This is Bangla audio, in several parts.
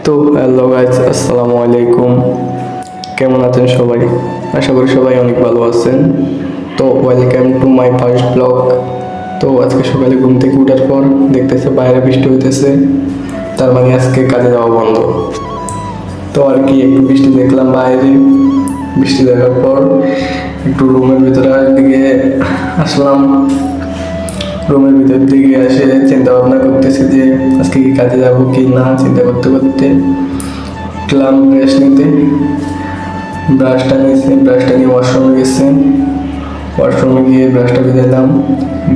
তো হ্যালো গাইস, আসসালামু আলাইকুম। কেমন আছেন সবাই? আশা করি সবাই অনেক ভালো আছেন। তো welcome to my first blog. তো আজকে সকালে ঘুম থেকে ওঠার পর দেখতেছে বাইরে বৃষ্টি হইতেছে, তার মানে আজকে কাজে যাওয়া বন্ধ। তো আর কি একটু বৃষ্টি দেখলাম বাইরে। বৃষ্টি দেখার পর একটু রুমের ভিতরে দিকে আসলাম। রুমের ভিতর দিকে এসে চিন্তা ভাবনা করতেছি যে আজকে কি কাজে যাবো কি না, চিন্তা করতে করতে গেলাম ব্রাশ নিতে। ব্রাশটা নিয়ে ওয়াশরুমে গেছি। ওয়াশরুমে গিয়ে ব্রাশটা ভিজালাম,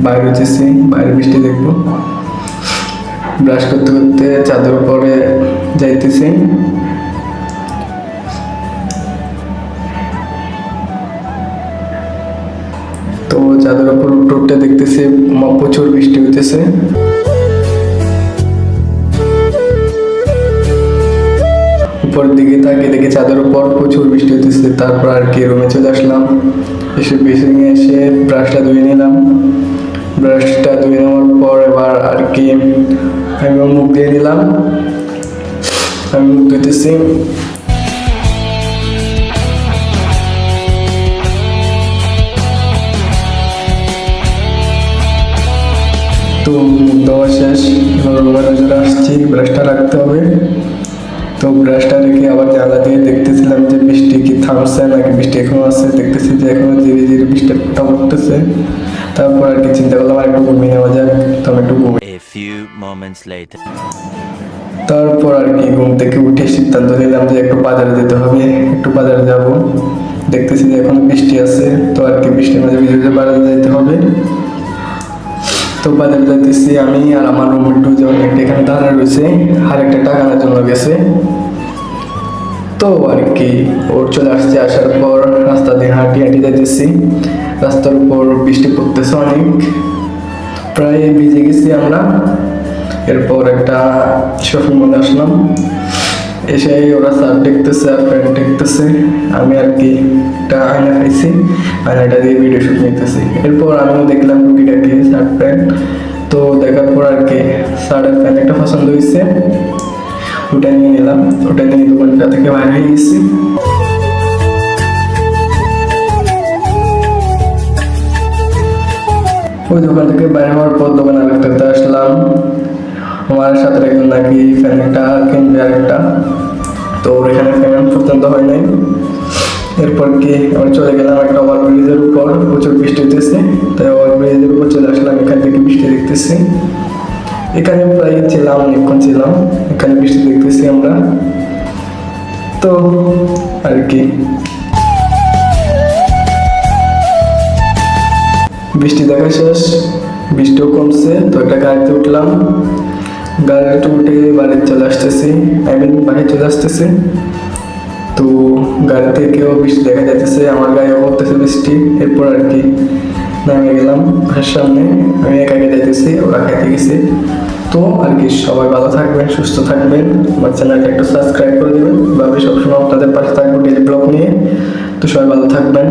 বাইরে উঠেছি, বাইরে বৃষ্টি দেখবো। ব্রাশ করতে করতে চাদর উপরে যাইতেছি। তো চাদর উপর উঠতে দেখতেছি প্রচুর বৃষ্টি হইতেছে। উপরের দিকে তাকিয়ে দেখি চাদর উপর প্রচুর বৃষ্টি হইতেছে। তারপর আর কি রুমে চলে আসলাম। এসে বেসিনে এসে ব্রাশটা ধুয়ে নিলাম। ব্রাশটা ধুয়ে নেওয়ার পর এবার আর কি আমি মুখ দিয়ে নিলাম। আমি মুখ ধুইতেছি। তো মুখ দেওয়া শেষ, এবার রুমে নজরে আসছি, ব্রাশটা রাখতে হবে। তো ব্রাশটা রেখে আবার জানলা দিয়ে দেখতেছিলাম যে বৃষ্টি কি থামছে নাকি বৃষ্টি এখনো আছে। দেখতেছি যে এখনো ধীরে ধীরে বৃষ্টি পড়তেছে। তারপর আর কি চিন্তা করলাম আর একটু ঘুমিয়ে নেওয়া যাক, তো আমি একটু ঘুমিয়ে। তারপর আর কি ঘুম থেকে উঠে সিদ্ধান্ত নিলাম যে একটু বাজারে যেতে হবে, একটু বাজারে যাব। দেখতেছি যে এখনো বৃষ্টি আছে, তো আর কি বৃষ্টির মাঝে ভিজে বাজারে যেতে হবে। তো বাজারে যাইতেছি আমি আর আমার রুমমেট দুজন, একটা এখানে দাঁড়ানো রয়েছে আর একটা টাকা আনার জন্য গেছে। তো আর কি ওর চলে আসছে। আসার পর রাস্তা দিয়ে হাঁটি যাইতেছি। রাস্তার উপর বৃষ্টি পড়তেছে অনেক, প্রায় ভিজে গেছি আমরা। এরপর একটা শপিং মলে আসলাম। এসে ওরা স্যার দেখতেছে আর ফ্রেন্ড দেখতেছে। আমি আর কি একটা আয়না খাইছি, আয়নাটা দিয়ে ভিডিও শুট নিতেছি। এরপর আমিও দেখলাম টুকিটাকি শার্ট প্যান্ট। তো দেখার পর আর কি শার্টের প্যান্ট একটা পছন্দ হয়েছে, ওটা নিয়ে নিলাম। ওটা নিয়ে দোকানটা থেকে বাইরে হয়ে গেছি। ওই দোকান থেকে বাইরে হওয়ার পর দোকান আরেকটাতে আসলাম। আমার সাথে একজন নাকি ফ্যানটা কিনবে আরেকটা, তো ওর এখানে ফ্যান পছন্দ হয় নাই। এরপর কি আমরা চলে গেলাম একটা ওভারব্রিজের উপর, প্রচুর বৃষ্টি হইতেছে। তাই ওভারব্রিজের উপর চলে আসলাম। এখান থেকে বৃষ্টি দেখতেছি। এখানে প্রায় ছিলাম, অনেকক্ষণ ছিলাম এখানে, বৃষ্টি দেখতেছি আমরা। তো আর কি বৃষ্টি দেখা শেষ, বৃষ্টিও কমছে। তো একটা গাড়িতে উঠলাম। গাড়িতে উঠে বাড়ি চলে আসতেছি, বাড়ি চলে আসতেছি। তো গাড়ি থেকেও বৃষ্টি দেখা যাইতেছে, আমার গায়েও পড়তেছে বৃষ্টি। এরপর আর কি নামে গেলাম বাসার সামনে। আমি একা যাইতেছি, ওরা খাইতে গেছে। তো আর কি সবাই ভালো থাকবেন, সুস্থ থাকবেন। আমার চ্যানেলটা একটু সাবস্ক্রাইব করে দেবেন, ভাবে সবসময় আপনাদের পাশে থাকবো ডেইলি ব্লগ নিয়ে। তো সবাই ভালো থাকবেন।